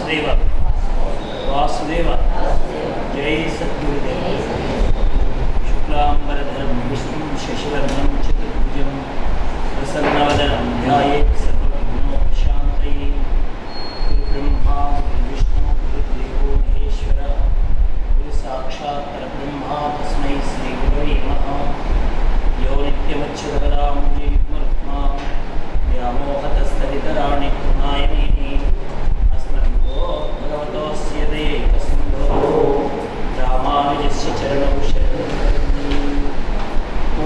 वासुदेव वासुदेव जय सद्गुरुदेव। शुक्लांबरधरं विष्णुं शशिवर्णं चतुर्भुजं प्रसन्नवदनं ध्यायेत् सर्वविघ्नोपशान्तये। गुरुब्रह्मा गुरुविष्णु गुरुदेवो महेश्वरः गुरुसाक्षात् परब्रह्मा तस्मै श्रीगुरवे नमः। यो नित्यमच्युतपदाम्बुजयुग्मरुक्मा व्यामोहतस्तदितराणि तृणायमेने अस्मद्गो भगवतोऽस्य देकसिन्धो रामानुजस्य चरणौ शरणं।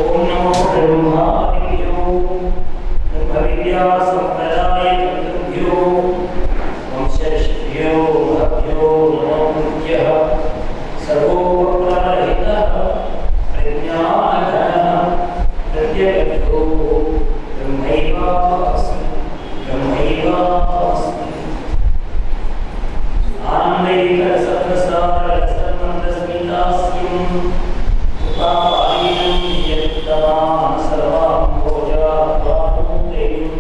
ॐ नमो ब्रह्मादिभ्यो ब्रह्मविद्यासम्प्रदायकर्तृभ्यो वंशर्षिभ्यो भ्यो नमो बुद्ध्यः। सर्वोपकारहितः प्रज्ञानघनः प्रत्यगतो ब्रह्मैवास्मि आनन्दैकसत्प्रसारसर्वमन्दस्मितास्यं उपापादीनं यत्तमां सर्वां भोजापादुदेवं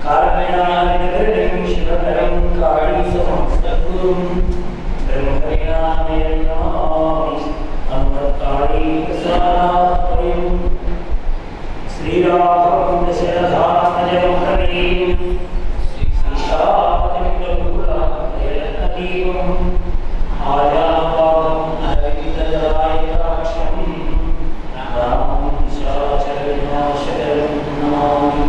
कालज्ञाननिर्गणं शिवकरं काळीसमं सद्गुरुं ब्रह्मज्ञानेन नमामि। अमृतकाळीप्रसादात्मयं श्रीराघवं दशरथात्मजं हरीं श्रीशापतिं रघुकुलतीवं आजानुबाहुं अरविन्ददलायताक्षं रामं शाचरविनाशकरं नमामि।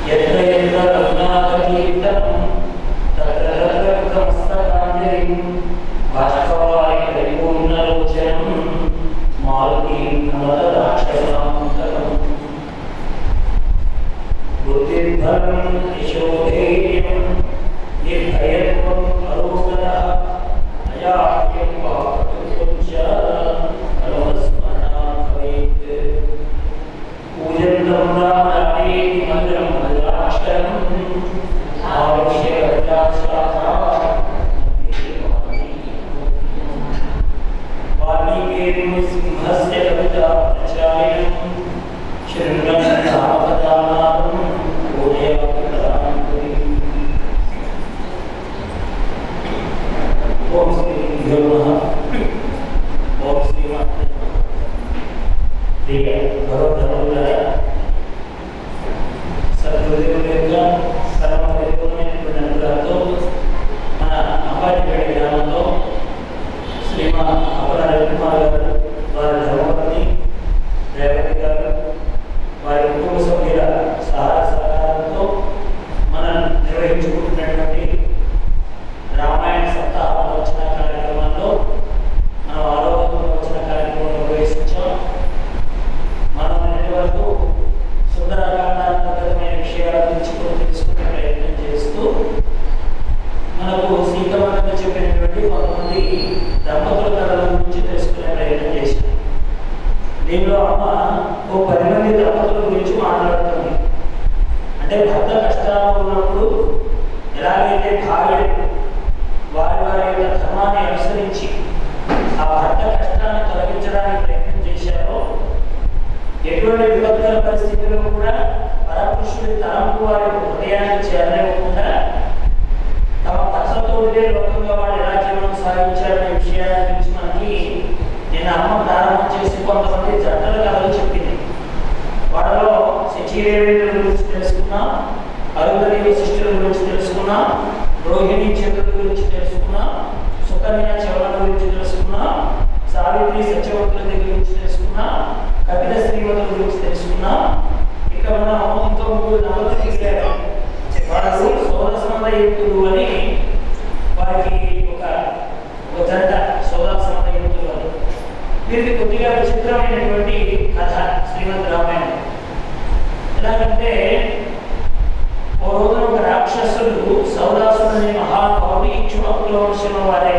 यत्र यत्र रघुनाथकीर्तनं तत्र तत्र कृतमस्तकाञ्जलिं बाष्पवारिपरिपूर्णलोचनं मारुतिं नमत राक्षसान्तकम्। बुद्धिर्धर्मं यशोधैर्यं निर्भयत्वम् अरोगतः अजाड्यं वाक्पटुत्वं च अनुस्मरणात् भवेत्। पूजन्तं रामेति मन्त्रं भद्राक्षरम् आरुह्य गजाशाखा वाल्मीकिर्मुनिसिंहस्य कविताप्रचारिणं शृण्वन् रामकथानादं बोधयामि पुरीम्। ॐ श्रीगुरुभ्यो नमः। ॐ श्रीमात्रे नमः। प्रिय భగవద్భక్తులారా, సద్గురుదేవుల యొక్క పరమ పరిపూర్ణమైనటువంటి అనుగ్రహంతో మన అంబాజీపేట గ్రామంలో శ్రీమా అప్పల రవికుమార్ గారు, వారి ధర్మపత్ని రేవతి గారు, వారి కుటుంబ సభ్యుల సహాయ సహకారంతో మనం నిర్వహించుకుంటున్నటువంటి రామాయణ సప్తాహ ప్రవచన కార్యక్రమంలో మనం ఆలోచన ప్రవచన కార్యక్రమం నిర్వహించాం. మనం నిన్నటి వరకు సుందరకాండాత్మకమైన విషయాల గురించి కూడా తెలుసుకునే ప్రయత్నం చేస్తూ మనకు సీతమ్మగా చెప్పినటువంటి కొంతమంది దంపతుల కథల గురించి తెలుసుకునే ప్రయత్నం చేశాం. దీనిలో అమ్మ ఓ 10 మంది దంపతుల గురించి మాట్లాడుతుంది. అంటే భర్త కష్టాల్లో ఉన్నప్పుడు ఎలాగైతే భార్యలు వారి వారి యొక్క ధర్మాన్ని అనుసరించి ఆ భర్త కష్టాన్ని తొలగించడానికి ప్రయత్నం చేశారో, ఎటువంటి విపత్కర పరిస్థితుల్లో కూడా పరపురుషుడి తలంపు వారి హృదయాన్ని చేరనివ్వకుండా తమ భర్తతోటే లోకంగా వాళ్ళు ఎలా జీవనం సాగించారనే విషయాల గురించి మనకి నేను అమ్మ ప్రారంభం చేసి కొంతమంది జంటల కథలు చెప్పింది. వాళ్ళలో శచీదేవేంద్రుల గురించి తెలుసుకున్నాం, అరుంధతి వశిష్ఠుల గురించి తెలుసుకున్నాం, రోహిణి చంద్రుల గురించి తెలుసుకున్నాం, సుకన్య చవల గురించి తెలుసుకున్నాం, సావిత్రి సత్యవతుల గురించి తెలుసుకున్నాం, కపిల శ్రీమతుల గురించి తెలుసుకున్నాం. ఇక మనం ఇంకో 3 దంపతులు ఇచ్చారు. వాళ్ళు సోదరసమదయుక్తులు అని, వారికి ఒక జంట సోదరసమదయుక్తులు అని. వీరికి కొద్దిగా విచిత్రమైనటువంటి కథ శ్రీమద్ రామాయణం. ఎలాగంటే ఓ రోజున ఒక రాక్షసుడు సౌదాసుడు అనే మహానుభావుడు ఇక్ష్వాకుల వంశంలో వారే.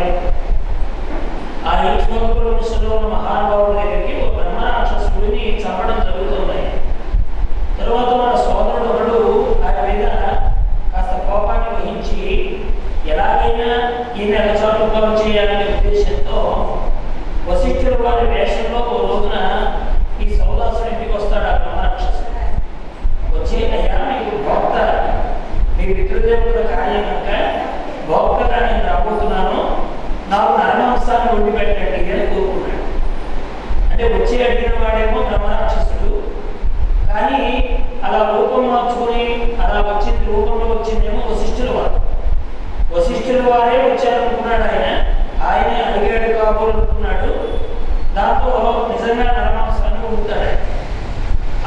ఆ ఇక్ష్వాకుల వంశంలో ఉన్న మహానుభావుడి దగ్గరికి ఒక బ్రహ్మ రాక్షసుడిని చంపడం జరుగుతుంది. తరువాత మన సోదరుడు ఒకడు ఆయన మీద కాస్త కోపాన్ని వహించి ఎలాగైనా ఈయన ఎలచాటుపాలు చేయాలనే ఉద్దేశంతో వశిష్ఠుడు వారి వేషంలో ఓ రోజున ఈ సౌదాసుడు ఇంటికి వస్తాడు. ఆ బ్రహ్మరాక్షసుడు వచ్చి, అయ్యా మీకు భోక్త మీ పితృదేవుల కార్యం కనుక భోక్తగా నేను రాబోతున్నాను, నాకు నరమాంసాన్ని వండి పెట్టండి అని కోరుకున్నాడు. అంటే వచ్చి అడిగిన వాడేమో బ్రహ్మరాక్షసుడు, కానీ అలా రూపం మార్చుకుని అలా వచ్చింది, రూపంలో వచ్చిందేమో వశిష్ఠుల వారు. వశిష్ఠుల వారే వచ్చారనుకున్నాడు ఆయనే అడిగాడు కాబోలుకున్నాడు. దాంతో నిజంగా నరమాంసాన్ని వండుతాడు.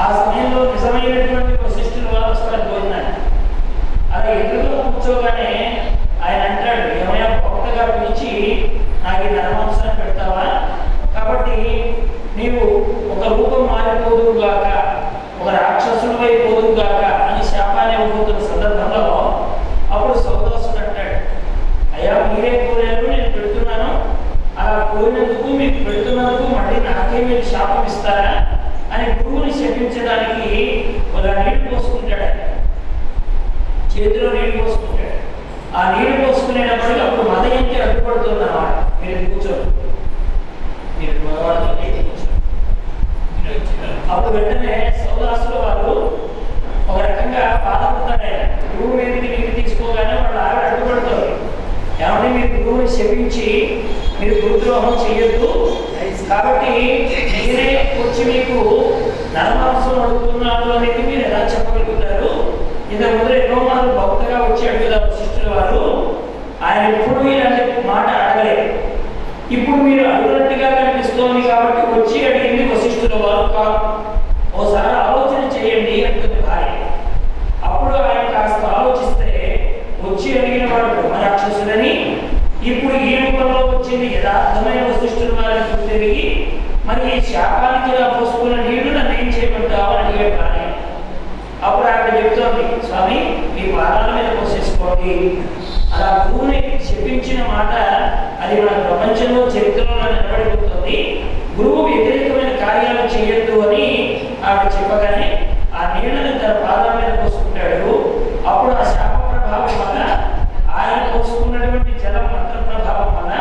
ఆ సమయంలో నిజమైనటువంటి వశిష్ఠుల వారు వస్తారు భోజనాన్ని. అలా ఎదురుగా కూర్చోగానే ఆయన అంటాడు, ఏమయ్యా భక్తగా పిలిచి నాకు ఈ నరమాంసాన్ని పెడతావా, కాబట్టి నీవు ఒక రూపం మారిపోదుగాక, ఒక రాక్షసుడు అయిపోదుగాక అని శాపాన్ని ఇవ్వబోతున్న సందర్భంలో అప్పుడు సౌదాసుడు అంటాడు, అయ్యా మీరే కోరారు, నేను పెడుతున్నాను, అలా కోరినందుకు మీకు పెడుతున్నందుకు మళ్ళీ నాకే మీరు శాపం ఇస్తారా అని గురువుని శపించడానికి ఇలా నీళ్లు పోసుకుంటాడు. చేతిలో నీళ్లు పోసుకుంటాడు. ఆ నీళ్లు పోసుకునేటప్పటికి అప్పుడు మదయంతి అడ్డుపడుతుంది అన్నమాట. మీరు కూర్చోరు, మీరు మగవాళ్ళతో కూర్చోరు. అప్పుడు వెంటనే సౌదాసుల వారు ఒక రకంగా బాధపడతాడు. గురువు మీదకి నీళ్ళు తీసుకోగానే వాళ్ళు ఆవిడ అడ్డుపడతారు. ఏమంటే మీరు గురువుని శపించి మీరు గురుద్రోహం చేయొద్దు, కాబట్టి మీరే వచ్చి మీకు నరమాంసం అడుగుతున్నాడు అనేది మీరు ఎలా చెప్పగలుగుతారు? ఇంతకు ముందు ఎన్నో మార్లు భక్తగా వచ్చాడు కదా వశిష్ఠుల వారు, ఆయన ఎప్పుడు ఇలాంటి మాట అడగలేదు. ఇప్పుడు మీరు అడుగునట్టుగా కనిపిస్తోంది కాబట్టి వచ్చి అడిగింది వశిష్ఠుల వారు కాదు, ఓసారి ఆలోచన చేయండి అంటుంది భార్య. అప్పుడు ఆయన కాస్త ఆలోచిస్తే వచ్చి అడిగిన వాడు బ్రహ్మరాక్షసుడని, ఇప్పుడు ఈ రూపంలో వచ్చింది యథార్థమైన వశిష్ఠుల వారిని తిరిగి మరి ఈ శాపానికి ఇలా పోసుకున్న నీళ్లు నన్ను ఏం చేయమంటావు అని అడిగాడు భార్య. అప్పుడు ఆవిడ చెప్తోంది, స్వామి మీ పాదాల మీద పోసేసుకోండి. అలా గురువుని శపించిన మాట అది మన ప్రపంచంలో చరిత్రలో నిలబడిపోతుంది. గురువు వ్యతిరేకమైన కార్యాలు చేయొద్దు అని ఆవిడ చెప్పగానే ఆ నీళ్ళని తన పాదాల మీద పోసుకుంటాడు. అప్పుడు ఆ శాప ప్రభావం వల్ల ఆయన పోసుకున్నటువంటి జల మంత్ర ప్రభావం వల్ల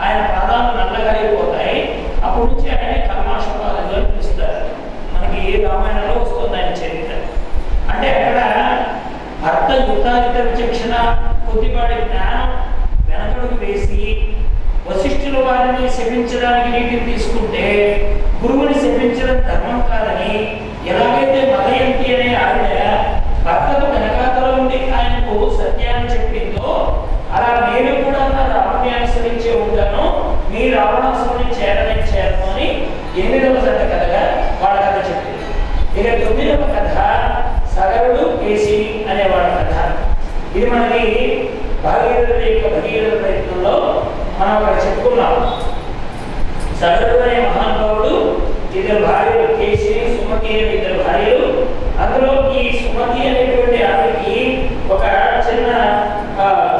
ఆయన పాదాలు నల్లగా అయిపోతాయి. అప్పటి నుంచి ఆయన కల్మాషపాదులు అని పిలుస్తారు. మనకి రామాయణంలో వస్తుంది ఆయన చరిత్ర. అంటే అక్కడ భర్త యుక్తాయుక్త విచక్షణ కొద్దిపాటి జ్ఞానం వెనకడుగు వేసి వశిష్ఠుల వారిని శపించడానికి నీటిని తీసుకుంటే గురువుని శపించడం ధర్మం కాదని, ఎలాగైతే మదయంతి అనే ఆవిడ భర్తకు వెనకాతల ఉండి ఆయనకు సత్యాన్ని చెప్పిందో అలా నేను కూడా నా రాముని అనుసరించే ఉంటాను, మీ రావణాసురుని చేరను అని 8వ జంట కథగా వాళ్ళ కథ చెప్పింది. ఇక 9వ కథ సగరుడు కేసి అనే వాళ్ళ కథ. ఇది మనకి భాగీరథుడి యొక్క భగీరథ ప్రయత్నంలో మనం అక్కడ చెప్పుకున్నాం. సగరుడు అనే మహానుభావుడు, 2 భార్యలు కేసి సుమతి అనే 2 భార్యలు. అందులో ఈ సుమతి అనేటువంటి ఆవిడకి ఒక చిన్న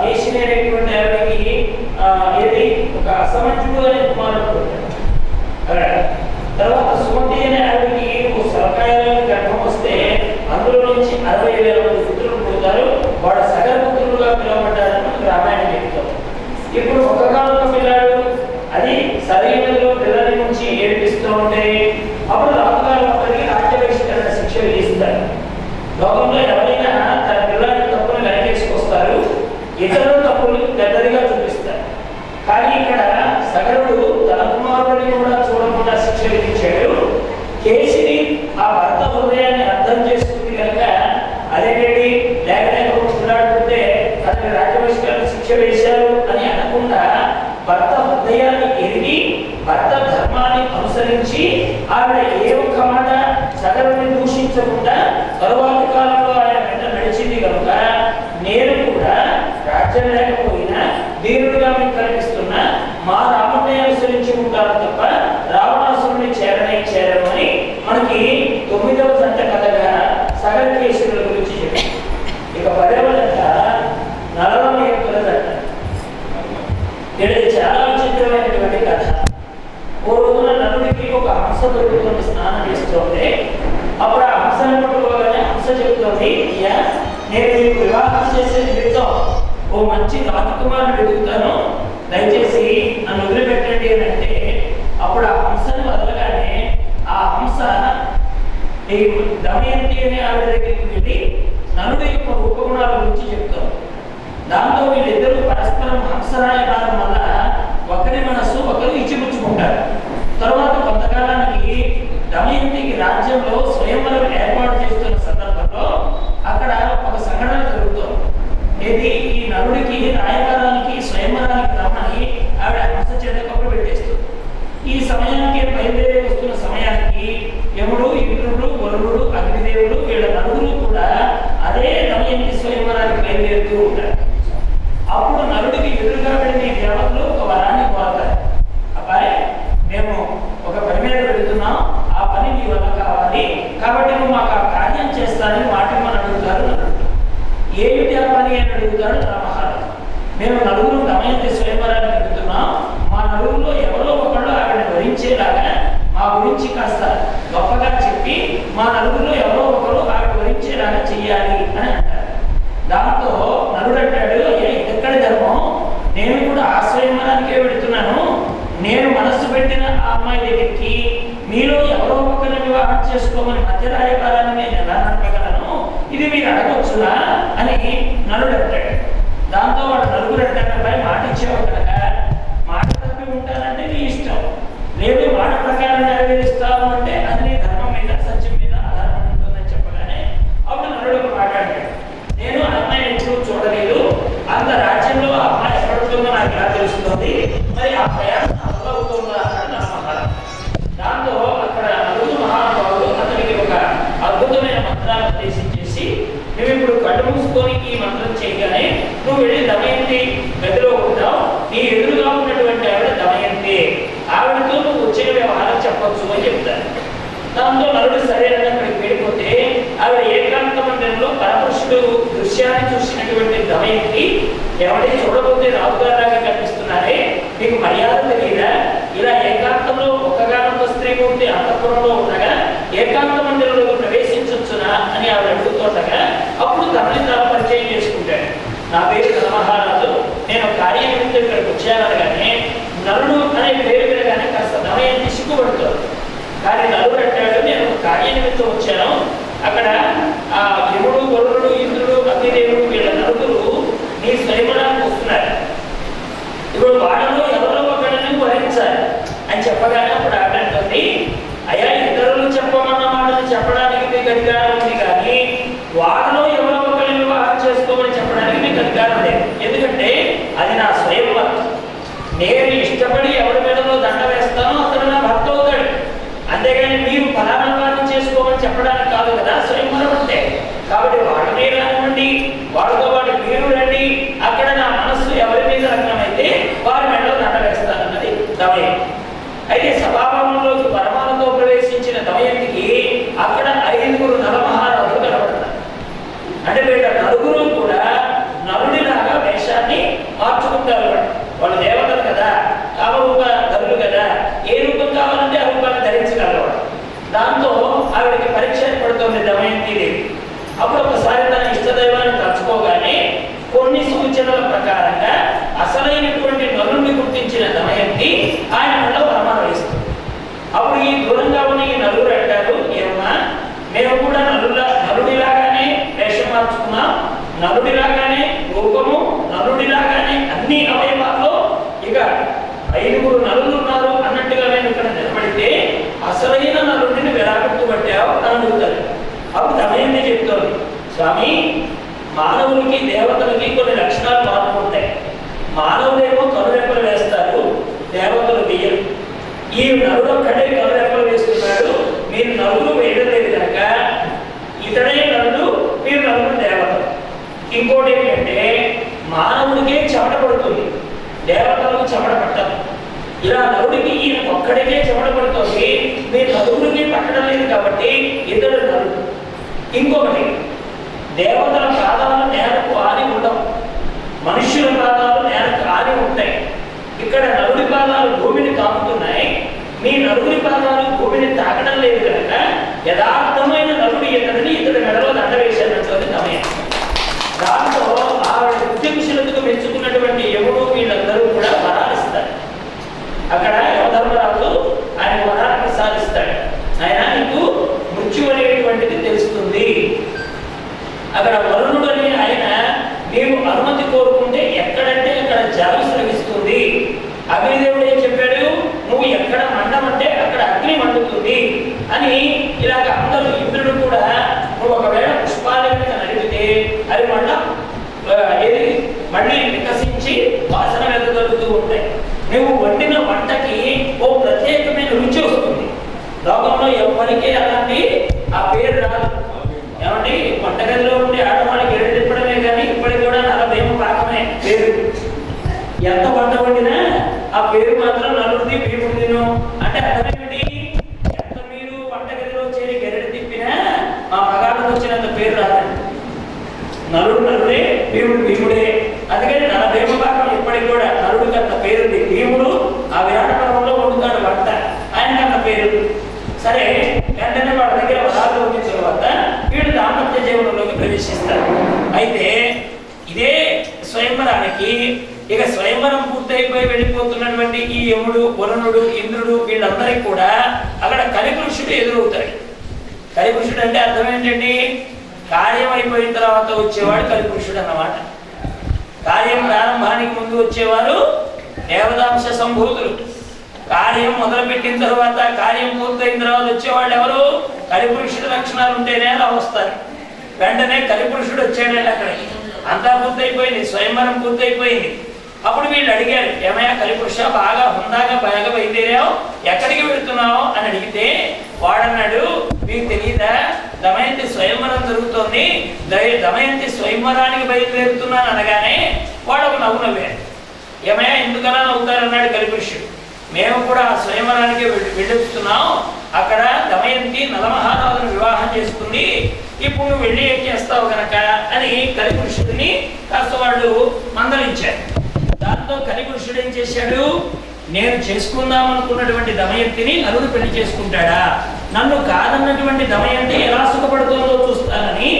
కేసి అనేటువంటి ఆవిడకి ఏది ఒక అసమంజుడు అనే కుమారుడు. తర్వాత సుమతి అనే ఆవిడకి సరకాయాలను గర్భం వస్తే అందులో నుంచి 60,000 మంది పుత్రులు పుడతారు. వాడు సగర పుత్రులుగా పిలువబడ్డారని రామాయణం చెప్తాం. ఇప్పుడు ఒకగానొక పిల్లాడు అది సరైనదిలో పిల్లల నుంచి ఏడిపిస్తూ ఉంటే అప్పుడు రాజుగారు ఒకరికి రాజ్యబహిష్కరణ శిక్ష విధిస్తారు. లోకంలో ఎవరైనా తన పిల్లల తప్పులు వెనకేసుకొస్తారు, ఇతరుల తప్పులు పెద్దదిగా చూపిస్తారు. కానీ ఇక్కడ సగరుడు తన కుమారుడిని కూడా చూడకుండా శిక్ష విధించాడు. కేసిని ఆ భర్త హృదయాన్ని అర్థం చేసుకుంది కనుక అదేంటి లేక పిల్లాడుతుంటే అతని రాజ్యబహిష్కరణ శిక్ష వేశారు అని అనకుండా భర్త హృదయాన్ని ఎరిగి భర్త ధర్మాన్ని అనుసరించి ఆవిడ ఏ ఒక్క మాట సగరుని దూషించకుండా తరువాతి కాలంలో ఆయన వెంట నడిచింది కనుక నేను కూడా రాజ్యం లేకపోయినా వీరుడుగా మీకు కనిపిస్తున్నా మా రాముడిని అనుసరించి ఉంటారు తప్ప రావణాసురుని చేరను అని మనకి 9వ జంట కథగా సగర కేసుల గురించి చెప్పింది. ఇక 10వ జంట నలమయ్యల జంట. ఇది చాలా విచిత్రమైనటువంటి కథ. ఓ రోజున నలుడికి ఒక హంస దొరుకుతుంది, స్నానం చేస్తుంటే. అప్పుడు ఆ హంసను పట్టుకోగానే హంస చెప్తుంది, అయ్యా నేను మీకు వివాహం చేసే నిమిత్తం ఓ మంచి రాజకుమారుని వెతుకుతాను, దయచేసి నన్ను వదిలిపెట్టండి అని అంటే అప్పుడు ఆ హంసను వదలగానే ఆ హంస ఈ దమయంతి అనే ఆవిడ దగ్గరికి వెళ్ళి నలుడి యొక్క రూపగుణాల గురించి చెప్తాం. దాంతో వీళ్ళిద్దరూ పరస్పరం హంసరాయకారం వల్ల ఒకరి మనస్సు ఒకరు ఇచ్చిపుచ్చుకుంటారు. తర్వాత కొంతకాలానికి దమయంతికి రాజ్యంలో స్వయంవరం ఏర్పాటు చేస్తున్న సందర్భంలో అక్కడ ఒక సంఘటన జరుగుతుంది. ఇది ఈ నలుడికి రాయబారానికి స్వయంవరానికి రమ్మని ఆవిడ హంస చేత కబురు పెట్టేస్తుంది. ఈ సమయానికి బయలుదేరి వస్తున్న సమయానికి యముడు, ఇంద్రుడు, వరుణుడు, అగ్నిదేవుడు వీళ్ళ నలుగురు కూడా అదే దమయంతి స్వయంవరానికి బయలుదేరుతూ ఉంటారు. అప్పుడు నలుడికి ఎదురుగా వెళ్ళిన దేవతలు ఒక వరాన్ని కోరతారు. అబ్బాయి, మేము ఒక పని మీద వెళుతున్నాం, ఆ పని నీ వల్ల కావాలి, కాబట్టి నువ్వు మాకు ఆ కార్యం చేస్తానని మాటిమ్మని అడుగుతారు నలుడు. ఏమిటి ఆ పని అని అడుగుతారు నరమహారాజు. మేము నలుగురు దమయంతి స్వయంవరానికి వెళుతున్నాం, మా నలుగురులో ఎవరో ఒకళ్ళు ఆవిడని వరించేలాగా మా గురించి కాస్త గొప్పగా చెప్పి మా నలుగురిలో ఎవరో ఒకరు ఆవిడ వరించేలాగా చెయ్యాలి అని అంటారు. దాంతో నలుడు అంటాడు, ఎక్కడ ధర్మం, నేను కూడా ఆ స్వయంవరానికే వెళుతున్నాను, నేను మనస్సు పెట్టిన ఆ అమ్మాయి దగ్గరికి మీలో ఎవరో ఒకరిని వివాహం చేసుకోమని మధ్యరాయకారాన్ని నేను ఎలా నడపగలను, ఇది మీరు అడగొచ్చునా అని నలుడు అంటాడు. దాంతో వాడు నలుగురు అంటాడు, అబ్బాయి మాట ఇచ్చేవాడు కనుక మాట తప్పి ఉంటానంటే నీ ఇష్టం, లేదు మాట ప్రకారం నెరవేరుస్తావు అంటే అది నీ ధర్మం మీద సత్యం మీద ఆధారపడి ఉంటుందని చెప్పగానే అప్పుడు నలుడు మాట్లాడాడు, నేను ఆ అమ్మాయిని ఎప్పుడు చూడలేదు, అంత రాజ్యంలో ఆ అమ్మాయి ఎక్కడుంటుందో నాకు ఎలా తెలుస్తుంది, మరి ఆ ప్రయాణం అమలు అవుతుందా అని నమ్మకాలి. దాంతో అక్కడ నలుగురు మహానుభావులు అతనికి ఒక అద్భుతమైన మంత్రాన్ని ఉద్దేశించేసి, మేము ఇప్పుడు కళ్ళు మూసుకొని ఈ మంత్రం చేయగానే నువ్వు వెళ్ళి దమయంతి గదిలో ఉంటావు, నీ ఎదురుగా ఉన్నటువంటి ఆవిడ దమయంతి, ఆవిడతో నువ్వు వచ్చిన వ్యవహారం చెప్పొచ్చు అని చెప్తారు. దాంతో నలుడు సరైన అక్కడికి వెళ్ళిపోతే ఆవిడ ఏకాంత మందిరంలో పరమపురుషుడు దృశ్యాన్ని చూసినటువంటి దమయంతి, ఎవరి చూడబోతే రావుగారిలాగా కనిపిస్తున్నారే, మీకు మర్యాద తెలియదా, ఇలా ఏకాంతంలో ఒక్కగానొక్క స్త్రీ మూర్తి అంతఃపురంలో ఉండగా ఏకాంత మందిరంలో ప్రవేశించొచ్చునా అని ఆవిడ అడుగుతుండగా అప్పుడు తనని తాను పరిచయం చేసుకుంటాడు. నా పేరు నరమహారాజు, నేను కార్యనిమిత్తం ఇక్కడికి వచ్చానగానే నలుడు అనే పేరు వినగానే కాస్త దమయంతి సిగ్గుపడుతుంది. కానీ నలుడు అంటాడు, నేను కార్యనిమిత్తం వచ్చాను, అక్కడ ఆ యముడు, వరుణుడు, ఇంద్రుడు, అగ్నిదేవుడు వీళ్ళ నలుగురు నీ స్వయంవరానికి వస్తున్నారు, ఇప్పుడు వాళ్ళలో ఎవరో ఒకరిని వరించాలి అని చెప్పగానే అప్పుడు ఆవిడంటుంది, అయ్యా ఇతరులు చెప్పమన్న మాటలు చెప్పడానికి మీకు అధికారం ఉంది, కానీ వాళ్ళలో ఎవరో ఒకరిని వివాహం చేసుకోమని చెప్పడానికి మీకు అధికారం లేదు, ఎందుకంటే అది నా స్వయంవరం, నేను ఇష్టపడి ఎవరి మీదలో దండ వేస్తానో అతను నా భర్త అవుతాడు, అంతేగాని మీరు ఫలానా వారిని చేసుకోమని చెప్పడానికి కాదు కదా స్వయంవరం అంటే. కాబట్టి వాళ్ళ మీద రానివ్వండి, వాళ్ళతో పాటు మీరు రండి, అక్కడ నా మనస్సు ఎవరి మీద లగ్నమైతే వారి మెడలో దండ వేస్తానన్నది దమయంతి. అయితే సభాభవనంలోకి పరమాలతో ప్రవేశించిన దమయంతికి అక్కడ 5 నరమహారాజులు కనబడతారు. అంటే వీళ్ళ నలుగురు కూడా నలుడిలాగా వేషాన్ని మార్చుకుంటారు. వాళ్ళు దేవతలు కదా, కామరూప ధరులు కదా, ఏ రూపం కావాలంటే ఆ రూపాన్ని ధరించగలవాడు. దాంతో ఆవిడకి పరీక్ష ఏర్పడుతుంది దమయంతి దేవి. అప్పుడు ఒకసారి తన ఇష్టదైవాన్ని తలుచుకోగానే కొన్ని సూచనల ప్రకారంగా అసలైనటువంటి నలుడిని గుర్తించిన దమయంతి ఆయన వల్ల వరమాలు వేస్తుంది. అప్పుడు ఈ దూరంగా ఉన్న ఈ నలుగురు అంటారు, ఏమన్నా మేము కూడా నలుడిలాగానే వేషం మార్చుకున్నాం, నలుడిలాగానే రూపము, నలుడిలాగానే అన్ని అవయవాల్లో ఇక 5 నలుగురు ఉన్నారు అన్నట్టుగా మేము ఇక్కడ నిలబడితే అసలైన నలుడిని వెలాగొట్టుబట్టావు అని అడుగుతారు. అప్పుడు దమయంతి చెప్తోంది, స్వామి మానవులకి దేవతలకి కొన్ని లక్షణాలు మార్పు ఉంటాయి, మానవులేమో కనురెప్పలు వేస్తారు, దేవతలు వేయరు. ఈ నలుడు ఒక్కడే కనురెప్పలు వేస్తున్నాడు, మీరు నలుగురు వేయడం లేదు కనుక ఇతడే నలుడు, మీరు నలుగురు దేవతలు. ఇంకోటి ఏంటంటే మానవుడికే చెమట పడుతుంది, దేవతలకు చెమట పట్టదు. ఇలా నలుడికి ఈయన ఒక్కడికే చెమట పడుతుంది, మీరు నలుగురికి పట్టడం లేదు కాబట్టి ఇతడు నలుడు. ఇంకొకటి, దేవతల పాదాలు నేలకు ఆని ఉండవు, మనుష్యుల పాదాలు నేలకు ఆని ఉంటాయి. ఇక్కడ నలుడి పాదాలు భూమిని తాకుతున్నాయి, మీ నలుగురి పాదాలు భూమిని తాకడం లేదు కనుక యథార్థమైన నలుడి ఇతడిని ఇతడి మెడలో దండ వేసేటటువంటి సమయం. దాంతో ఆవిడ ఉద్యమశీలతకు మెచ్చుకున్నటువంటి యముడు వీళ్ళందరూ కూడా వరాలిస్తారు. అక్కడ యమధర్మరాజు ఆయన వరాన్ని ప్రసాదిస్తాడు, ఆయన నీకు మృత్యు అనేటువంటిది తెలుస్తుంది. అక్కడ వరుణుడు మళ్ళీ వికసించి వాసన వెదజల్లుతూ ఉంటాయి. నువ్వు వండిన వంటకి ఓ ప్రత్యేకమైన రుచి వస్తుంది. లోకంలో ఎవరికి అలాంటి ఆ పేరు రాదు. ఏమండి, వంటగదిలో ఉండి ఆడవాళ్ళకి ఏడు తిప్పడమే కానీ ఇప్పటికి కూడా నలభేమ పాకమే పేరు. ఎంత వంట వండినా ఆ పేరు మాత్రం నలుగురిది భీముడిదిను అంటే అర్థమేమిటి? ఎంత మీరు వంటగదిలో చేరి గెరడి తిప్పినా ఆ మగాళ్ళకు వచ్చినంత పేరు రాదండి. నలుడే భీముడు భీముడే. అందుకని నలభేమ పాకం ఇప్పటికి కూడా నలుడికి అంత పేరుంది. భీముడు ఆ విరాట పర్వంలో వండుతాడు వంట, ఆయనకి అంత పేరు. సరే, వెంటనే వాళ్ళ దగ్గర వరాలు వచ్చిన తర్వాత వీళ్ళు దాంపత్య జీవనంలోకి ప్రవేశిస్తారు. అయితే ఇదే స్వయంవరానికి ఇక స్వయంవరం పూర్తయిపోయి వెళ్ళిపోతున్నటువంటి ఈ యముడు, వరుణుడు, ఇంద్రుడు వీళ్ళందరికీ కూడా అక్కడ కలిపురుషుడు ఎదురవుతాడు. కలిపురుషుడు అంటే అర్థం ఏంటండి? కార్యం అయిపోయిన తర్వాత వచ్చేవాడు కలిపురుషుడు అన్నమాట. కార్యం ప్రారంభానికి ముందు వచ్చేవారు దేవదాంశ సంభూతులు. కార్యం మొదలుపెట్టిన తర్వాత, కార్యం పూర్తయిన తర్వాత వచ్చేవాళ్ళు ఎవరు? కలిపురుషుడు లక్షణాలు ఉంటేనే అలా వస్తారు. వెంటనే కలిపురుషుడు వచ్చాడండి అక్కడికి. అంతా పూర్తయిపోయింది, స్వయంవరం పూర్తయిపోయింది. అప్పుడు వీళ్ళు అడిగారు, ఏమయ్యా కలిపురుష, బాగా హుందాగా బాగా బయలుదేరావు, ఎక్కడికి వెళుతున్నావు అని అడిగితే వాడన్నాడు, మీకు తెలియదా, దమయంతి స్వయంవరం జరుగుతోంది, దమయంతి స్వయంవరానికి బయలుదేరుతున్నాను అనగానే వాడు ఒక నవ్వు నవ్వాడు. ఏమయ్యా ఎందుకలా నవ్వుతారన్నాడు కలిపురుషుడు. మేము కూడా ఆ స్వయంవరానికి వెళ్ళొస్తున్నాం, అక్కడ దమయంతి నలమహారాజును వివాహం చేసుకుంది, ఇప్పుడు నువ్వు వెళ్ళి ఏం చేస్తావు కనుక అని కలిపురుషుడిని కాస్త వాళ్ళు మందలించారు. దాంతో కలిపురుషుడు ఏం చేశాడు, నేను చేసుకుందాం అనుకున్నటువంటి దమయంతిని నలుడు పెళ్లి చేసుకుంటాడా, నన్ను కాదన్నటువంటి దమయంతి ఎలా సుఖపడుతుందో చూస్తానని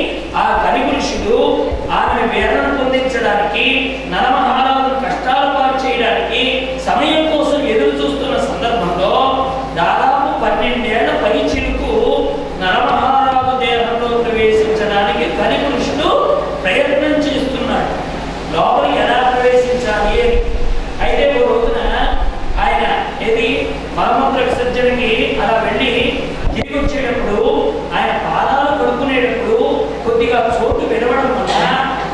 ఆ కలిపురుషుడు ఆమెను వేదన పొందించడానికి, నలమహారాజును కష్టాలు పాలు చేయడానికి సమయం కోసం ఎదురు చూస్తున్న సందర్భంలో దాదాపు 12 ఏళ్ల పైచిలుకు నలమహారాజు దేహంలో ప్రవేశించడానికి కలిపురుషుడు ప్రయత్నం చేస్తున్నాడు. లోపలికి ఎలా ప్రవేశించాలి అని. అయితే ఓ రోజున ఆయన ఏది మలమూత్ర విసర్జనకి అలా వెళ్ళి తిరిగి వచ్చేటప్పుడు ఆయన పాదాలు కడుక్కునేటప్పుడు కొద్దిగా చోటు విడవడం వల్ల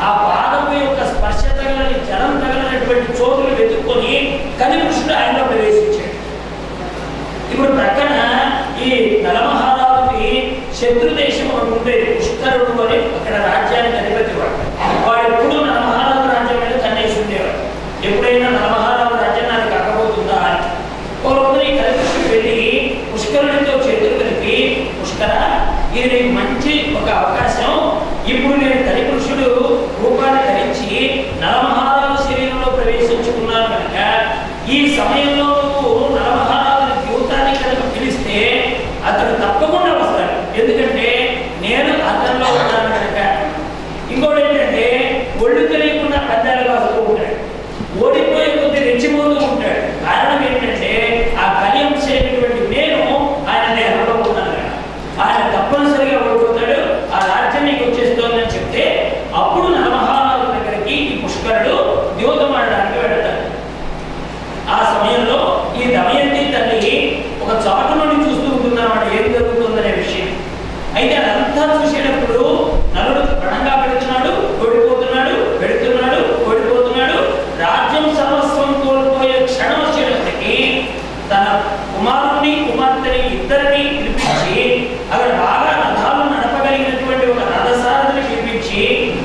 ఆ పాదము యొక్క స్పర్శ తగలని, జలం తగలనటువంటి చోటులు వెతుక్కొని కలిపురుషుడు ఆయనలో ప్రవేశించాడు. ఇప్పుడు ప్రక్కన ఈ నలమహారాజుకి శత్రుదేశం ఒకటి ఉండేది, పుష్కరుడు అని అక్కడ రాజ్యానికి అధిపతి వాడు. వాడు ఎప్పుడు నలమహారాజు రాజ్యం మీద కన్నేసి ఉండేవాడు. ఎప్పుడైనా నలమహారాజు రాజ్యం నాకు కాకపోతుందా అని. ఓ రోజు ఈ కలిపురుషుడు వెళ్ళి పుష్కరుడితో చేతులు కలిపి, పుష్కర, ఇది నీకు మంచి ఒక అవకాశం, ఇప్పుడు నేను కలిపురుషుడు రూపాన్ని ధరించి నలమహారాజు శరీరంలో ప్రవేశించుకున్నాను కనుక ఈ సమయంలో నువ్వు నలమహారాజుని జీవితాన్ని కనుక పిలిస్తే అతడు తప్పకుండా వస్తాడు, ఎందుకంటే నేను అతనిలో ఉన్నాను కనుక. ఇంకోటి ఏంటంటే ఒళ్ళు తెలియకుండా పెద్దలుగా వస్తూ ఉంటాడు, ఓడిపోయే కొద్ది రెచ్చిపోతూ ఉంటాడు. కారణం ఏంటంటే ఆ కలియంశ అయినటువంటి నేను ఆయన దేహంలో ఉన్నాను. ఆయన తప్పనిసరిగా ఓడిపోతాడు, ఆ రాజ్యం నీకు వచ్చేస్తోందని చెప్తే అప్పుడు నలమహారాజు దగ్గరికి ఈ పుష్కరుడు ద్యోతమాడడానికి వెళ్తాడు. ఆ సమయంలో ఈ దమయంతి తల్లి ఒక చాటు నుండి చూస్తూ ఉంటున్నమాట ఏం జరుగుతుందనే విషయం. అయితే అదంతా చూసేటప్పుడు నలుడు ప్రణంగా పెడుతున్నాడు, ఓడిపోతున్నాడు, పెడుతున్నాడు, ఓడిపోతున్నాడు. రాజ్యం సర్వస్వం కోల్పోయే క్షణం వచ్చేటప్పటికి తన కుమారుణ్ణి, కుమార్తెని ఇద్దరిని పిలిపించి అక్కడ బాగా రథాలు నడపగలిగినటువంటి ఒక రథసారథిని పిలిపించి,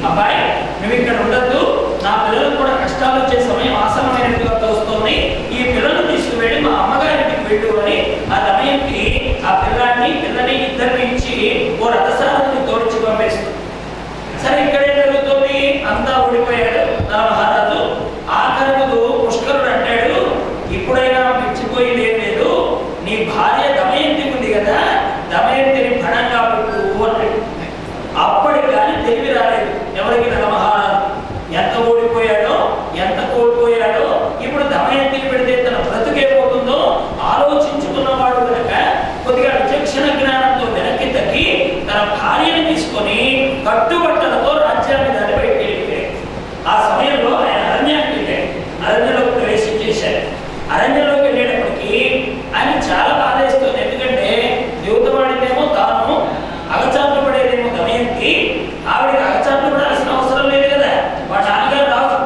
అబ్బాయి నువ్వు ఇక్కడ ఉండద్దు, నా పిల్లలకు కూడా కష్టాలు వచ్చే సమయం ఆసన్నమైనట్టుగా తోస్తోంది, ఈ పిల్లలను తీసుకువెళ్ళి మా అమ్మగారికి వెళ్ళు అని ఆ దమయంతి ఆ పిల్లని ఇద్దరిని ఇచ్చి ఓ రథసారథిని తోడిచి పంపేస్తుంది. సరే, ఇక్కడే జరుగుతుంది, అంతా ఓడిపోయాడు నలమహారాజు. ఆఖరుడు పుష్కరుడు అంటాడు, ఇప్పుడైనా మెచ్చిపోయింది ఏం లేదు, నీ భార్య దమయంతి ఉంది కదా, దమయంతిని భణంగా పెట్టు అన్నాడు. అప్పటికి కానీ తెలివి రాలేదు ఎవరికి, నలమహారాజు. ఎంత ఓడిపోయాడో, ఎంత కోల్పోయాడో, ఇప్పుడు దమయంతిని పెడితే తన బ్రతుకేపోతుందో ఆలోచించుకున్నవాడు కనుక కొద్దిగా విచక్షణ జ్ఞానంతో వెనక్కి తగ్గి తన భార్యను తీసుకొని కట్టుబట్టలతో రాజ్యాన్ని దాటి బయటికి వెళ్ళిపోయాడు. ఆ సమయంలో ఆయన అరణ్యానికి వెళ్ళాడు, అరణ్యంలోకి ప్రవేశించేశాడు. అరణ్యంలోకి వెళ్ళేటప్పటికి ఆయన చాలా బాధేస్తుంది, ఎందుకంటే దేవతవాడినేమో తాను అగచాట్లు పడేదేమో దమయంతి, ఆవిడకి అగచాట్లు పడాల్సిన అవసరం లేదు కదా, మా నాన్నగారు రాజు,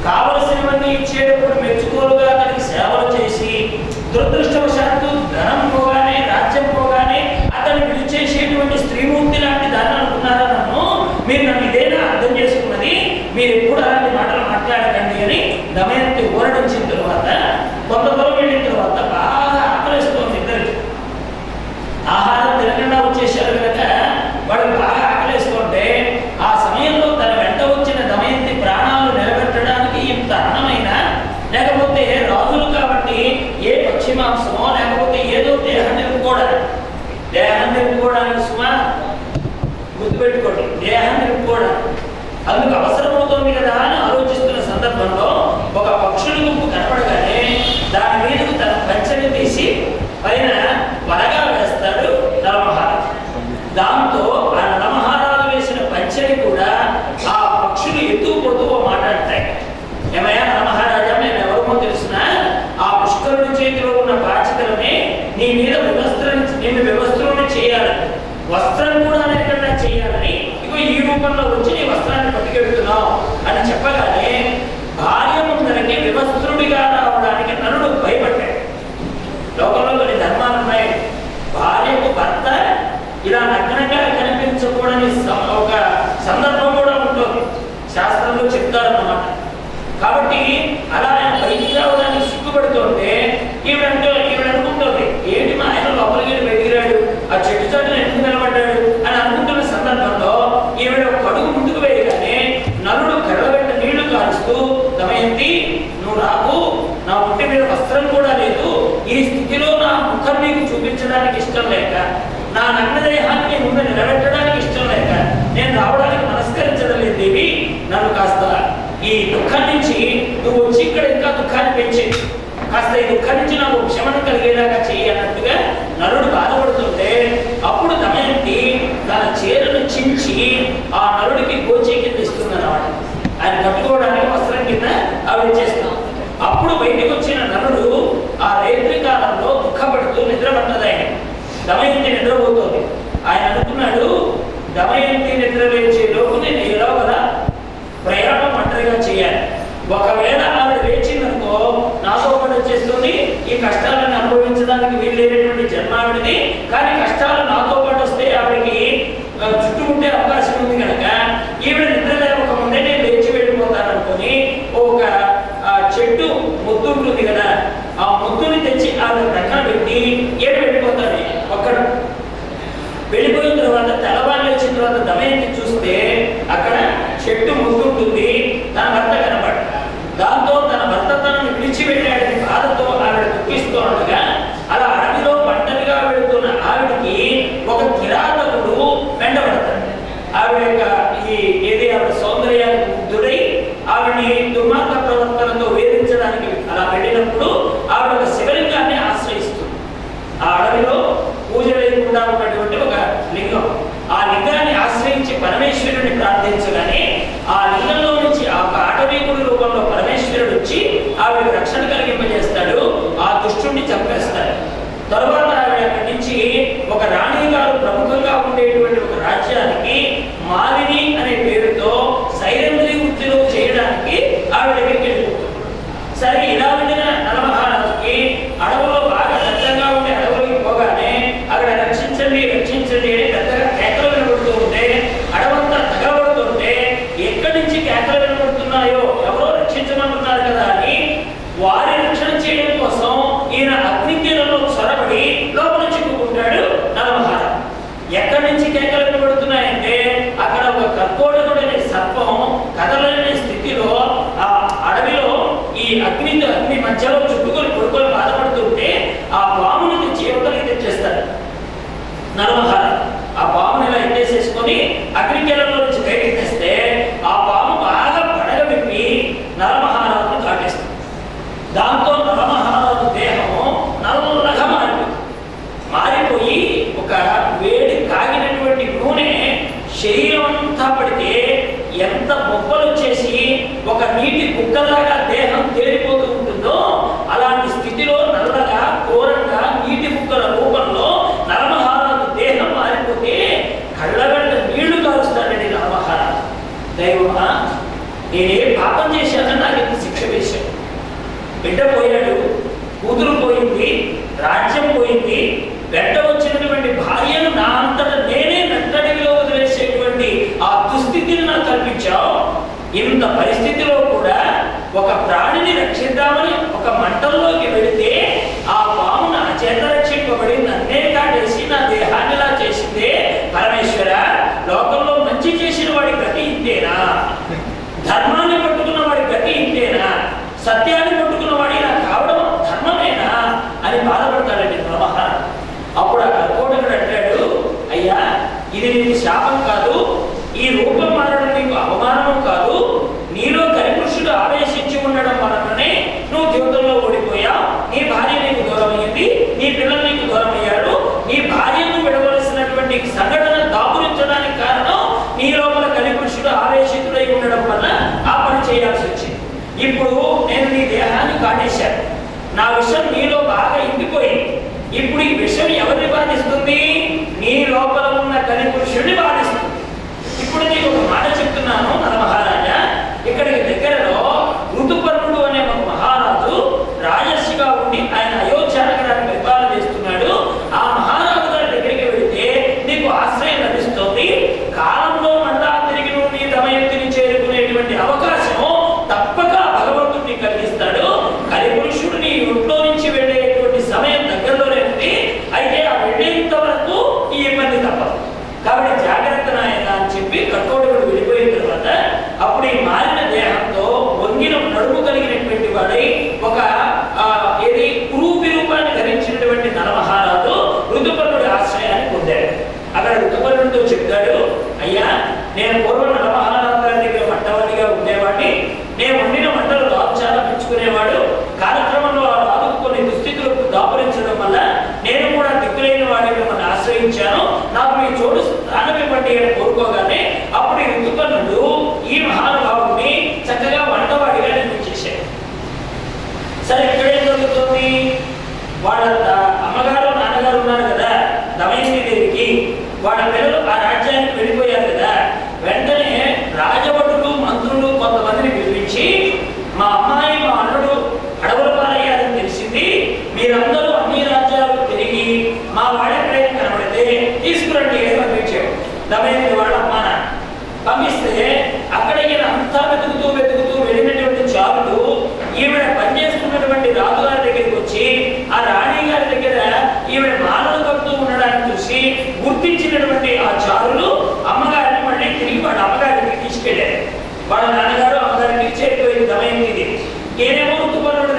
కావలసినవన్నీ ఇచ్చేటప్పుడు మెచ్చుకోలుగా అతనికి సేవలు చేసి దురదృష్టవశాత్తు ధనం పోగానే రాజ్యం పోగానే అతన్ని విడిచేసేటువంటి స్త్రీమూర్తి లాంటి దాన్ని అనుకున్నారా నన్ను? మీరు నన్ను ఇదేనా అర్థం చేసుకున్నది? మీరు ఎప్పుడు అలాంటి మాటలు మాట్లాడకండి అని దమయంతి ఊరడించిన తర్వాత కొంత దూరం వెళ్ళిన తర్వాత బాగా ఆకలిస్తోంది ఇద్దరికి. ఆహారం తినకుండా వచ్చేసారు కనుక వాడు బాగా ఆకలిస్తుంటే ఆ సమయంలో తన వెంట వచ్చిన దమయంతి ప్రాణాలు నిలబెట్టడానికి ఇంత అన్నమైన, లేకపోతే రాజులు కాబట్టి ఏ పక్షి మాంసమో లేకపోతే ఏదో దేహం నిలుపుకోవడానికి సుమా గుర్తుపెట్టుకోండి, దేహం నిలుపుకోవడానికి అందుకు అవసరమవుతోంది కదా అని ఆలోచిస్తున్న సందర్భంలో ఒక పక్షుల గుంపు కనపడగానే దాని మీదకు తన పంచని తీసి పైన వరగా వేస్తాడు నరమహారాజు. దాంతో ఆ నరమహారాజు వేసిన పంచని కూడా ఆ పక్షులు ఎత్తుకుపోతూ మాట్లాడతాయి. ఏమయ్యా నరమహారాజా, మేము ఎవరికో తెలుసునా? ఆ పుష్కరుడి చేతిలో ఉన్న బాధ్యతలనే నీ మీద నిన్ను వ్యవస్థలను చేయాలి, వస్త్రం కూడా లేకుండా చేయాలని ఇగో ఈ రూపంలో వచ్చి నీ వస్త్రాన్ని పట్టుకెడుతున్నావు అని చెప్పగానే భార్య ముందరకి వివస్త్రుడిగా రావడానికి నరుడు భయపడ్డాడు. లోకంలో కొన్ని ధర్మాలు ఉన్నాయి. భార్యకు భర్త ఇలా నగ్నంగా కనిపించకూడని ఒక సందర్భం కూడా ఉంటుంది, శాస్త్రంలో చెప్తారన్నమాట. కాబట్టి అలా ఆయన బయటికి రావడానికి సిగ్గుపడుతుంటే ఈవిడ అనుకుంటుంది, ఏంటి మా ఆయన లోపలికి బయటికి రాడు, ఆ చెట్టు చాటున ఎందుకు నిలబడ్డాడు అని అనుకుంటున్న సందర్భంలో ఈవిడ ఒక అడుగు ముందుకు వేయగానే నలుడు కళ్ళబెట్ట నీళ్లు కారుస్తూ, దమయంతి నువ్వు నాకు నా ఒంటి మీద వస్త్రం కూడా లేదు, ఈ స్థితిలో నా ముఖం నీకు చూపించడానికి ఇష్టం లేక, నా నగ్నదేహాన్ని ముందు నిలబెట్టడానికి ఇష్టం లేక నేను రావడానికి మనస్కరించడం లేదు దేవి, నన్ను కాస్త ఈ దుఃఖం నుంచి నువ్వు వచ్చి ఇక్కడ ఇంకా దుఃఖాన్ని పెంచి కాస్త ఈ దుఃఖం నుంచి నాకు క్షమణం కలిగేలాగా చెయ్యి అన్నట్టుగా నరుడు బాధపడుతుంటే అప్పుడు దమయంతి తన చీరను చించి ఆ నరుడికి గోచి కింద ఇస్తుందన్నమాట. ఆయన కట్టుకోవడానికి వస్త్రం కింద ఆవిడ చేస్తాం. అప్పుడు బయటకు వచ్చిన నరుడు ఆ రేత్రి కాలంలో దుఃఖపడుతూ నిద్రపడ్డది. ఆయన దమయంతి నిద్రపోతుంది. ఆయన అనుకున్నాడు, దమయంతి నిద్ర లేచే లోపు నేను ఏదో కదా ప్రయాణం ఒంటరిగా చేయాలి. ఒకవేళ ఆవిడ లేచిందనుకో నాతో పాటు వచ్చేస్తుంది, ఈ కష్టాలను అనుభవించడానికి వీల్లేనటువంటి జన్మ ఆవిడది. కానీ కష్టాలు నాతో పాటు వస్తే ఆవిడకి చుట్టుముట్టే అవకాశం ఉంది కనుక ఈవిడ నిద్ర లేక ముందే నేను లేచి వెళ్ళిపోతాను అనుకుని ఒక చెట్టు ముద్దు ఉంటుంది కదా, ఆ ముద్దుని తెచ్చి ఆవిడ ప్రక్కన పెట్టి ఏడు వెళ్ళిపోతాను. ఒక్కడు వెళ్ళిపోయిన తర్వాత తెల్లవాళ్ళు వచ్చిన తర్వాత దమయంతి చూస్తే అక్కడ చెట్టు ముద్దు ఉంటుంది, తన భర్త కనబడ్డ. దాంతో తన భర్త తనను విడిచిపెట్టాడని బాధతో ఆవిడ దుఃఖిస్తూ ఉండగా అలా అడవిలో ఒంటరిగా వెళుతున్న ఆవిడికి ఒక కిరాతకుడు వెంటబడతాడు. ఆవిడ యొక్క ఆవిడ సౌందర్యానికి ముగ్ధుడై ఆవిడని దుర్మార్గ ప్రవర్తనతో వేధించడానికి అలా వెళ్ళినప్పుడు ఆవిడ ఒక శివలింగాన్ని ఆశ్రయిస్తుంది. ఆ అడవిలో పూజ లేకుండా ఉన్నటువంటి ఒక లింగం, ఆ లింగాన్ని ఆశ్రయించి పరమేశ్వరుడిని ప్రార్థించగానే ఆ లింగంలో నుంచి ఆ అటవీకుడి రూపంలో పరమేశ్వరుడు వచ్చి ఆవిడ రక్షణ కలిగింపజేస్తాడు, ఆ దుష్టుడిని చంపేస్తాడు. తరువాత ఆవిడ అక్కడి నుంచి ఒక రాణి గారు ప్రముఖంగా ఉండేటువంటి ఒక రాజ్యానికి మాలిని అనే పేరుతో సైరంధ్రి వృత్తిలో చేయడానికి ఆవిడ దగ్గరికి వెళ్ళిపోతుంది. సరే ఇలా వెళ్ళిన నరమహారాజుకి అడవులో బాగా దట్టంగా ఉండే అడవులోకి పోగానే అక్కడ రక్షించండి రక్షించండి అని పెద్దగా కేకలు వినబడుతూ ఉంటే అడవంతా తగలబడుతుంటే ఎక్కడి నుంచి కేకలు వినబడుతున్నాయో ఎవరో రక్షించమంటున్నారు కదా అని వారి రక్షణ చేయడం కోసం ఈయన అగ్నికీలలో చొరబడి లోపల చిక్కుకుంటాడు నరమహారాజు. ఎక్కడి నుంచి కేకలు వినబడుతున్నాయంటే అక్కడ ఒక కర్కోటకుడనే సర్పం కదలనే స్థితిలో ఆ అడవిలో ఈ అగ్ని మధ్యలో చుట్టుకొని కొడుకొని బాధపడుతుంటే ఆ పాముని తెచ్చి యువతలకి తెచ్చేస్తాడు నరమహారాజు. ఆ పాముని ఇలా ఎట్టేసేసుకొని అగ్నికేలలో నుంచి బయటికి తెస్తే ఆ పాము బాగా పడగ విప్పి నరమహారాజును కాటేస్తుంది. దాంతో నరమహారాజు దేహము నల్లగా మారిపోయి ఒక వేడి కాగినటువంటి నూనె శరీరం అంతా పడితే ఎంత బొబ్బలు వచ్చేసి ఒక నీటి బుక్కలాగా దేహం తేలిపోతూ ఉంటుందో అలాంటి స్థితిలో నల్లగా ఘోరంగా నీటి బుక్కల రూపంలో నరమహారాజు దేహం మారిపోతే కళ్ళగంట నీళ్లు కారుస్తాడండి నరమహారాజు. దైవమా నేనే పాపం చేశానని నాకు శిక్ష వేశాడు. బిడ్డ పోయాడు, కూతురు పోయింది, రాజ్యం పోయింది, వెంట వచ్చినటువంటి భార్యను నా అంతటా నేనే నట్టడిలో వదిలేసేటువంటి ఆ దుస్థితిని నాకు కల్పించావు. ఇంత పరిస్థితిలో కూడా ఒక ప్రాణిని రక్షిద్దామని ఒక మంటల్లోకి వెళితే ఆ పాము నా చేత రక్షింపబడి నన్నే కాటేసి నా దేహాన్నిలా చేసిందే. పరమేశ్వర, లోకంలో మంచి చేసిన వాడి గతి ఇంతేనా? ధర్మాన్ని పట్టుకున్న వాడి గతి ఇంతేనా? సత్యాన్ని పట్టుకున్న వాడి ఇలా కావడం ధర్మమేనా అని బాధపడతాడండి మహారాజు. అప్పుడు ఆ కర్కోటకుడు అంటాడు, అయ్యా, ఇది నీకు శాపం కాదు, ఈ రూపం మారడం నీకు అవమానము కాదు. నీలో కలిపురుషుడు ఆవేశించి ఉండడం వలననే నువ్వు జీవితంలో ఓడిపోయావు. నీ భార్య నీకు దూరం అయ్యింది, నీ పిల్లలు నీకు దూరం అయ్యాడు. నీ భార్యను విడవలసినటువంటి సంఘటన దాపురించడానికి కారణం నీ లోపల కలిపురుషుడు ఆవేశితుడై ఉండడం వల్ల ఆ పని చేయాల్సి వచ్చింది. ఇప్పుడు నేను నీ దేహాన్ని కాటేశాను, నా విషయం నీలో బాగా ఇంగిపోయింది. ఇప్పుడు ఈ విషయం ఎవరిని బాధిస్తుంది? నీ లోపల ఉన్న కలిపురుషుడిని బాధిస్తుంది. ఇప్పుడు నీకు ఒక మాట చెప్తున్నాను నరమహారాజా. ఇక్కడికి దగ్గరలో ఋతుపర్ణుడు అనే ఒక మహారాజు రాజర్షిగా ఉండి ఆయన అయోధ్య నగరాన్ని పరిపాలన చేస్తున్నాడు. ఆ మహారాజు గారి దగ్గరికి వెళితే నీకు ఆశ్రయం లభిస్తుంది. కాలంలో మళ్ళా తిరిగి నువ్వు నీ దమయంతిని చేరుకునేటువంటి అవకాశం తప్పక భగవంతుడిని కలిగిస్తాడు. కలిపురుషుడు నీ ఇంట్లో నుంచి వెళ్ళేటువంటి సమయం దగ్గరలోనే ఉంది. అయితే ఆ వెళ్ళేంత వరకు ఈ ఇబ్బంది తప్పదు. కాబట్టి జాగ్రత్త నాయన అని చెప్పి కర్కోటకుడు వెళ్ళిపోయిన తర్వాత అప్పుడు ఈ మారిన దేహంతో వంగిన నడుము కలిగినటువంటి వాడై ఒక ఏది కురూపి రూపాన్ని ధరించినటువంటి నరమహారాజు ఋతుపర్ణుడి ఆశ్రయాన్ని పొందాడు. అక్కడ ఋతుపర్ణుడితో చెప్తాడు, అయ్యా, నేను పూర్వం నరమహారాజు గారి దగ్గర వంటవాడిగా ఉండేవాడిని. నేను వండిన వంటలు రాజు చాలా మెచ్చుకునేవాడు. కాలక్రమంలో ఆ రాజుకు కొన్ని దుస్థితులకు దాపురించడం వల్ల నేను కూడా దిక్కులేని వాడిని మిమ్మల్ని ఆశ్రయించాను. నాకు మీ చోటు స్థానం ఇవ్వండి అని కోరుకోగానే అప్పుడు ఈ ఋతుపర్ణుడు ఈ మహానుభావుడిని చక్కగా వంటవాడిగా నిర్మించేశాడు. సరే, ఇక్కడేం జరుగుతుంది? వాళ్ళ అమ్మగారు నాన్నగారు ఉన్నారు కదా దమయంతి దేవికి, వాళ్ళ పిల్లలు ఆ రాజ్యానికి వెళ్ళిపోయారు కదా. వెంటనే రాజభటులు, మంత్రులు కొంతమందిని పిలిపించి, మా అమ్మాయి మా అల్లుడు అడవుల పాలయ్యారని తెలిసింది, మీరందరూ అన్ని రాజ్యాలు తిరిగి మా వాడెక్కడైనా కనబడితే తీసుకురండి అని పంపించాడు. దమయంతి వాళ్ళ అమ్మ నాన్న పంపిస్తే అక్కడ ఈయన అంతా వెతుకుతూ వెళ్ళినటువంటి చారులు ఈవిడ పనిచేస్తున్నటువంటి రాజుగారి దగ్గరికి వచ్చి ఆ రాణి గారి దగ్గర ఈవిడ మాలలు కడుతూ ఉండడాన్ని చూసి గుర్తించినటువంటి ఆ చారులు అమ్మగారిని మళ్ళీ తిరిగి వాళ్ళ అమ్మగారికి తీసుకెళ్లారు. వాళ్ళ నాన్నగారు అమ్మగారికి చేరిపోయింది దమయంతి. ఏనేమో ఋతుపర్ణుడి